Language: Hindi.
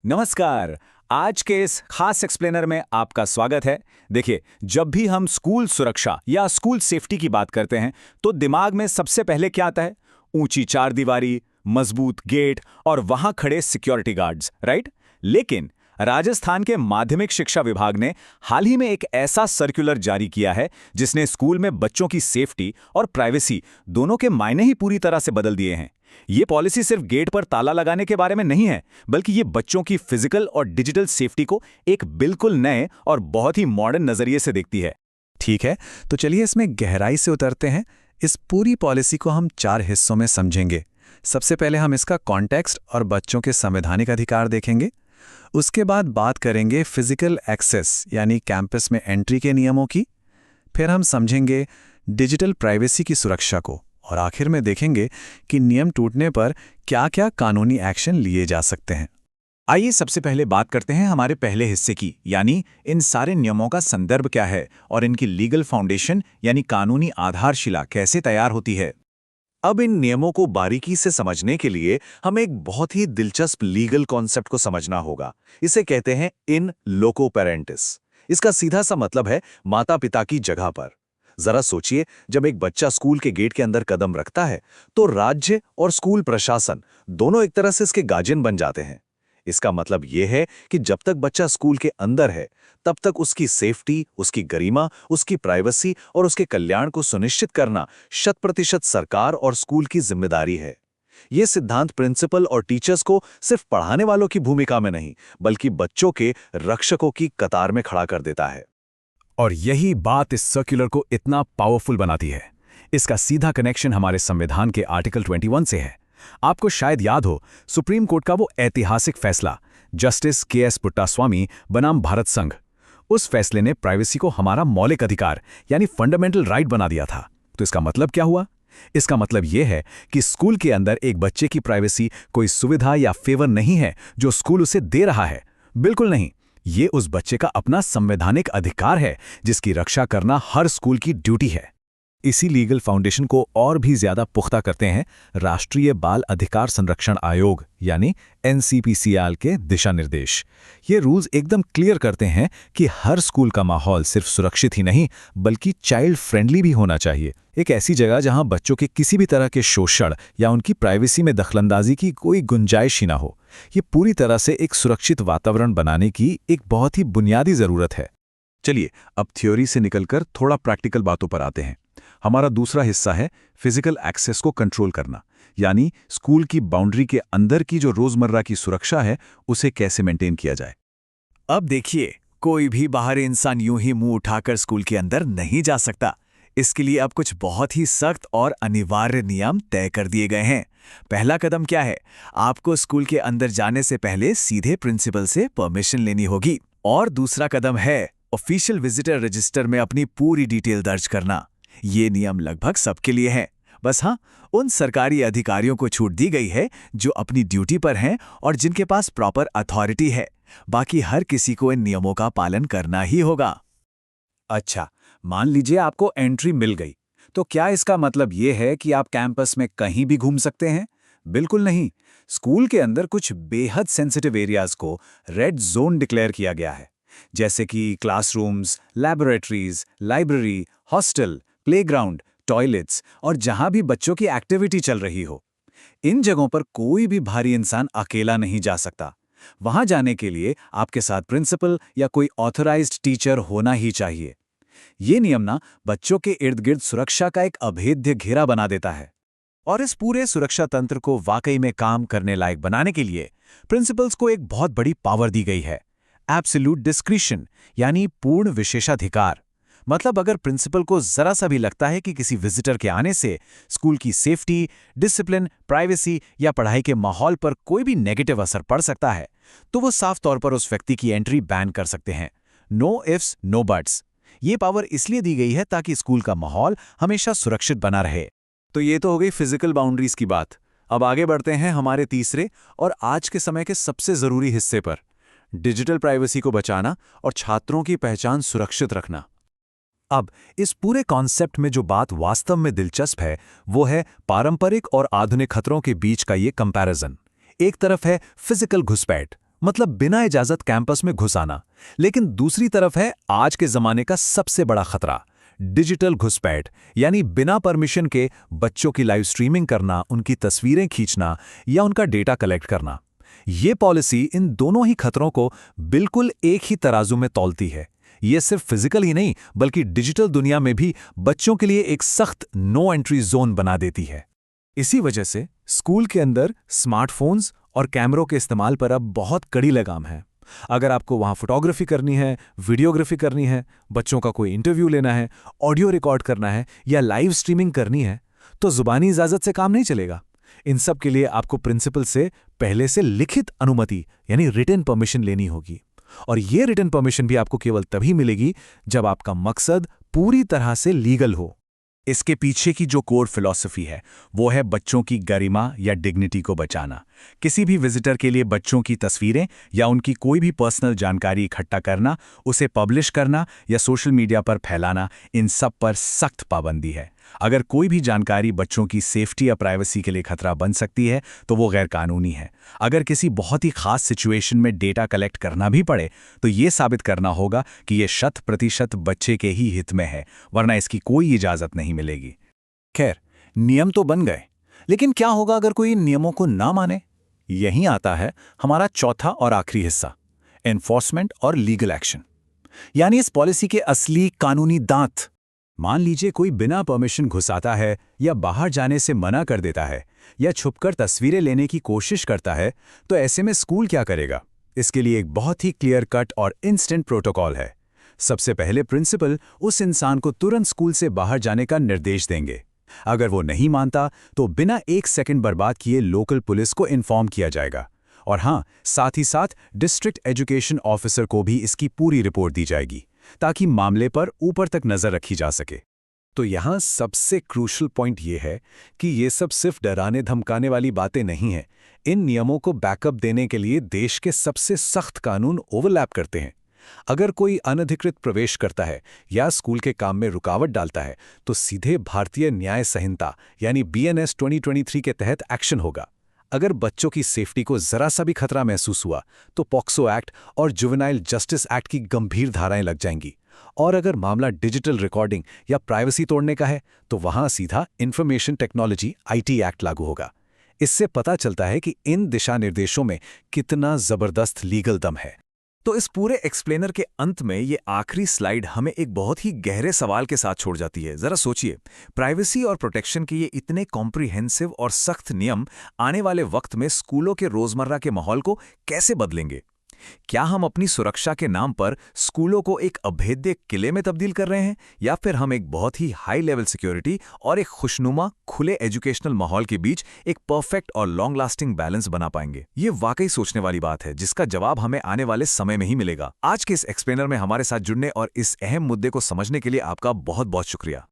नमस्कार। आज के इस खास एक्सप्लेनर में आपका स्वागत है। देखिए, जब भी हम स्कूल सुरक्षा या स्कूल सेफ्टी की बात करते हैं तो दिमाग में सबसे पहले क्या आता है? ऊंची चारदीवारी, मजबूत गेट और वहां खड़े सिक्योरिटी गार्ड्स, राइट? लेकिन राजस्थान के माध्यमिक शिक्षा विभाग ने हाल ही में एक ऐसा सर्कुलर जारी किया है जिसने स्कूल में बच्चों की सेफ्टी और प्राइवेसी दोनों के मायने ही पूरी तरह से बदल दिए हैं। ये पॉलिसी सिर्फ गेट पर ताला लगाने के बारे में नहीं है, बल्कि ये बच्चों की फिजिकल और डिजिटल सेफ्टी को एक बिल्कुल नए और बहुत ही मॉडर्न नजरिए से देखती है। ठीक है, तो चलिए इसमें गहराई से उतरते हैं। इस पूरी पॉलिसी को हम 4 हिस्सों में समझेंगे। सबसे पहले हम इसका कॉन्टेक्स्ट और बच्चों के संवैधानिक अधिकार देखेंगे। उसके बाद बात करेंगे फिजिकल एक्सेस यानी कैंपस में एंट्री के नियमों की। फिर हम समझेंगे डिजिटल प्राइवेसी की सुरक्षा को, और आखिर में देखेंगे कि नियम टूटने पर क्या-क्या कानूनी एक्शन लिए जा सकते हैं। आइए सबसे पहले बात करते हैं हमारे पहले हिस्से की, यानी इन सारे नियमों का संदर्भ क्या है और इनकी लीगल फाउंडेशन यानी कानूनी आधारशिला कैसे तैयार होती है। अब इन नियमों को बारीकी से समझने के लिए हमें एक बहुत ही दिलचस्प लीगल कॉन्सेप्ट को समझना होगा। इसे कहते हैं इन लोको पेरेंटिस। इसका सीधा सा मतलब है माता पिता की जगह पर। जरा सोचिए, जब एक बच्चा स्कूल के गेट के अंदर कदम रखता है तो राज्य और स्कूल प्रशासन दोनों एक तरह से इसके गार्जियन बन जाते हैं। इसका मतलब यह है कि जब तक बच्चा स्कूल के अंदर है तब तक उसकी सेफ्टी, उसकी गरिमा, उसकी प्राइवेसी और उसके कल्याण को सुनिश्चित करना 100% सरकार और स्कूल की जिम्मेदारी है। यह सिद्धांत प्रिंसिपल और टीचर्स को सिर्फ पढ़ाने वालों की भूमिका में नहीं, बल्कि बच्चों के रक्षकों की कतार में खड़ा कर देता है। और यही बात इस सर्कुलर को इतना पावरफुल बनाती है। इसका सीधा कनेक्शन हमारे संविधान के आर्टिकल 21 से है। आपको शायद याद हो, सुप्रीम कोर्ट का वो ऐतिहासिक फैसला जस्टिस के.एस. पुट्टास्वामी बनाम भारत संघ, उस फैसले ने प्राइवेसी को हमारा मौलिक अधिकार यानी फंडामेंटल राइट बना दिया था। तो इसका मतलब क्या हुआ? इसका मतलब यह है कि स्कूल के अंदर एक बच्चे की प्राइवेसी कोई सुविधा या फेवर नहीं है जो स्कूल उसे दे रहा है। बिल्कुल नहीं, ये उस बच्चे का अपना संवैधानिक अधिकार है जिसकी रक्षा करना हर स्कूल की ड्यूटी है। इसी लीगल फाउंडेशन को और भी ज्यादा पुख्ता करते हैं राष्ट्रीय बाल अधिकार संरक्षण आयोग यानी एनसीपीसीआर के दिशा निर्देश। ये रूल्स एकदम क्लियर करते हैं कि हर स्कूल का माहौल सिर्फ सुरक्षित ही नहीं बल्कि चाइल्ड फ्रेंडली भी होना चाहिए। एक ऐसी जगह जहां बच्चों के किसी भी तरह के शोषण या उनकी प्राइवेसी में दखलंदाजी की कोई गुंजाइश ही ना हो। ये पूरी तरह से एक सुरक्षित वातावरण बनाने की एक बहुत ही बुनियादी जरूरत है। चलिए अब थ्योरी से निकलकर थोड़ा प्रैक्टिकल बातों पर आते हैं। हमारा दूसरा हिस्सा है फिजिकल एक्सेस को कंट्रोल करना, यानी स्कूल की बाउंड्री के अंदर की जो रोजमर्रा की सुरक्षा है उसे कैसे मेंटेन किया जाए। अब देखिए, कोई भी बाहरी इंसान यूं ही मुंह उठाकर स्कूल के अंदर नहीं जा सकता। इसके लिए अब कुछ बहुत ही सख्त और अनिवार्य नियम तय कर दिए गए हैं। पहला कदम क्या है? आपको स्कूल के अंदर जाने से पहले सीधे प्रिंसिपल से परमिशन लेनी होगी। और दूसरा कदम है ऑफिशियल विजिटर रजिस्टर में अपनी पूरी डिटेल दर्ज करना। ये नियम लगभग सबके लिए है। बस हाँ, उन सरकारी अधिकारियों को छूट दी गई है जो अपनी ड्यूटी पर हैं और जिनके पास प्रॉपर अथॉरिटी है। बाकी हर किसी को इन नियमों का पालन करना ही होगा। अच्छा, मान लीजिए आपको एंट्री मिल गई, तो क्या इसका मतलब ये है कि आप कैंपस में कहीं भी घूम सकते हैं? बिल्कुल नहीं। स्कूल के अंदर कुछ बेहद सेंसिटिव एरियाज को रेड जोन डिक्लेयर किया गया है, जैसे कि classrooms, laboratories, library, hostel, playground, toilets और जहां भी बच्चों की एक्टिविटी चल रही हो। इन जगहों पर कोई भी बाहरी इंसान अकेला नहीं जा सकता। वहां जाने के लिए आपके साथ प्रिंसिपल या कोई ऑथराइज्ड टीचर होना ही चाहिए। ये नियम ना बच्चों के इर्द गिर्द सुरक्षा का एक अभेद्य घेरा बना देता है। और इस पूरे सुरक्षा तंत्र को वाकई में काम करने लायक बनाने के लिए प्रिंसिपल्स को एक बहुत बड़ी पावर दी गई है, एब्सोल्यूट डिस्क्रिशन यानी पूर्ण विशेषाधिकार। मतलब अगर प्रिंसिपल को जरा सा भी लगता है कि किसी विजिटर के आने से स्कूल की सेफ्टी, डिसिप्लिन, प्राइवेसी या पढ़ाई के माहौल पर कोई भी नेगेटिव असर पड़ सकता है, तो वो साफ तौर पर उस व्यक्ति की एंट्री बैन कर सकते हैं। No ifs no buts. ये पावर इसलिए दी गई है ताकि स्कूल का माहौल हमेशा सुरक्षित बना रहे। तो ये तो हो गई फिजिकल बाउंड्रीज की बात। अब आगे बढ़ते हैं हमारे तीसरे और आज के समय के सबसे जरूरी हिस्से पर, डिजिटल प्राइवेसी को बचाना और छात्रों की पहचान सुरक्षित रखना। अब इस पूरे कॉन्सेप्ट में जो बात वास्तव में दिलचस्प है वो है पारंपरिक और आधुनिक खतरों के बीच का ये कंपैरिजन। एक तरफ है फिजिकल घुसपैठ, मतलब बिना इजाजत कैंपस में घुस आना। लेकिन दूसरी तरफ है आज के जमाने का सबसे बड़ा खतरा, डिजिटल घुसपैठ, यानी बिना परमिशन के बच्चों की लाइव स्ट्रीमिंग करना, उनकी तस्वीरें खींचना या उनका डेटा कलेक्ट करना। ये पॉलिसी इन दोनों ही खतरों को बिल्कुल एक ही तराजू में तौलती है। ये सिर्फ फिजिकल ही नहीं बल्कि डिजिटल दुनिया में भी बच्चों के लिए एक सख्त नो एंट्री जोन बना देती है। इसी वजह से स्कूल के अंदर स्मार्टफोन्स और कैमरों के इस्तेमाल पर अब बहुत कड़ी लगाम है। अगर आपको वहाँ फोटोग्राफी करनी है, वीडियोग्राफी करनी है, बच्चों का कोई इंटरव्यू लेना है, ऑडियो रिकॉर्ड करना है या लाइव स्ट्रीमिंग करनी है, तो जुबानी इजाजत से काम नहीं चलेगा। इन सब के लिए आपको प्रिंसिपल से पहले से लिखित अनुमति यानी रिटन परमिशन लेनी होगी। और ये रिटन परमिशन भी आपको केवल तभी मिलेगी जब आपका मकसद पूरी तरह से लीगल हो। इसके पीछे की जो कोर फिलॉसफी है वो है बच्चों की गरिमा या डिग्निटी को बचाना। किसी भी विजिटर के लिए बच्चों की तस्वीरें या उनकी कोई भी पर्सनल जानकारी इकट्ठा करना, उसे पब्लिश करना या सोशल मीडिया पर फैलाना, इन सब पर सख्त पाबंदी है। अगर कोई भी जानकारी बच्चों की सेफ्टी या प्राइवेसी के लिए खतरा बन सकती है तो वो गैरकानूनी है। अगर किसी बहुत ही खास सिचुएशन में डेटा कलेक्ट करना भी पड़े तो ये साबित करना होगा कि ये 100% बच्चे के ही हित में है, वरना इसकी कोई इजाज़त नहीं मिलेगी। खैर, नियम तो बन गए, लेकिन क्या होगा अगर कोई इन नियमों को ना माने? यहीं आता है हमारा चौथा और आखिरी हिस्सा, एनफोर्समेंट और लीगल एक्शन, यानी इस पॉलिसी के असली कानूनी दांत। मान लीजिए कोई बिना परमिशन घुस आता है या बाहर जाने से मना कर देता है या छुपकर तस्वीरें लेने की कोशिश करता है, तो ऐसे में स्कूल क्या करेगा? इसके लिए एक बहुत ही क्लियर कट और इंस्टेंट प्रोटोकॉल है। सबसे पहले प्रिंसिपल उस इंसान को तुरंत स्कूल से बाहर जाने का निर्देश देंगे। अगर वो नहीं मानता तो बिना 1 सेकंड बर्बाद किए लोकल पुलिस को इन्फॉर्म किया जाएगा। और हाँ, साथ ही साथ डिस्ट्रिक्ट एजुकेशन ऑफिसर को भी इसकी पूरी रिपोर्ट दी जाएगी ताकि मामले पर ऊपर तक नजर रखी जा सके। तो यहाँ सबसे क्रूशल पॉइंट ये है कि ये सब सिर्फ डराने धमकाने वाली बातें नहीं हैं। इन नियमों को बैकअप देने के लिए देश के सबसे सख्त कानून ओवरलैप करते हैं। अगर कोई अनधिकृत प्रवेश करता है या स्कूल के काम में रुकावट डालता है तो सीधे भारतीय न्याय संहिता यानी BNS 2023 के तहत एक्शन होगा। अगर बच्चों की सेफ्टी को जरा सा भी खतरा महसूस हुआ तो पॉक्सो एक्ट और जुवेनाइल जस्टिस एक्ट की गंभीर धाराएं लग जाएंगी। और अगर मामला डिजिटल रिकॉर्डिंग या प्राइवेसी तोड़ने का है तो वहां सीधा इंफॉर्मेशन टेक्नोलॉजी IT एक्ट लागू होगा। इससे पता चलता है कि इन दिशा निर्देशों में कितना जबरदस्त लीगल दम है। तो इस पूरे एक्सप्लेनर के अंत में ये आखिरी स्लाइड हमें एक बहुत ही गहरे सवाल के साथ छोड़ जाती है। जरा सोचिए, प्राइवेसी और प्रोटेक्शन के ये इतने कॉम्प्रिहेंसिव और सख्त नियम आने वाले वक्त में स्कूलों के रोजमर्रा के माहौल को कैसे बदलेंगे? क्या हम अपनी सुरक्षा के नाम पर स्कूलों को एक अभेद्य किले में तब्दील कर रहे हैं, या फिर हम एक बहुत ही हाई लेवल सिक्योरिटी और एक खुशनुमा खुले एजुकेशनल माहौल के बीच एक परफेक्ट और लॉन्ग लास्टिंग बैलेंस बना पाएंगे? ये वाकई सोचने वाली बात है जिसका जवाब हमें आने वाले समय में ही मिलेगा। आज के इस एक्सप्लेनर में हमारे साथ जुड़ने और इस अहम मुद्दे को समझने के लिए आपका बहुत बहुत शुक्रिया।